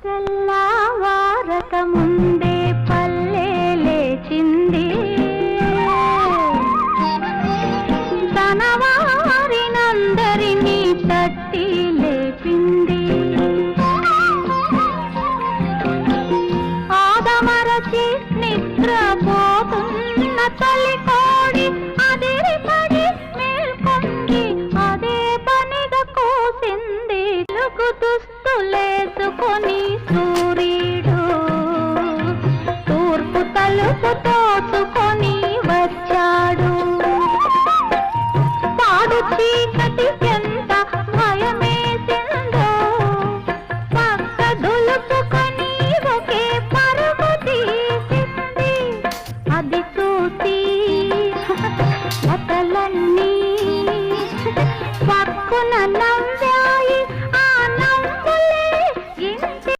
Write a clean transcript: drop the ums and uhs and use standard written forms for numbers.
తెల్లవారక ముందే పల్లె లేచింది, తన వారినందరినీ తట్టి లేపింది. ఆదమరచి నిద్రపోతున్న తల్లి కోడి అదిరిపడి మేల్కొంది, అదే పనిగా కూసింది. తెలుగు దుస్తులేసుకొని సూర్యుడు తూర్పు తలుపు తోచుకొని వచ్చాడు. పాడు చీకటి ఎంత భయమేసిందో, పక్క దులుపుకొని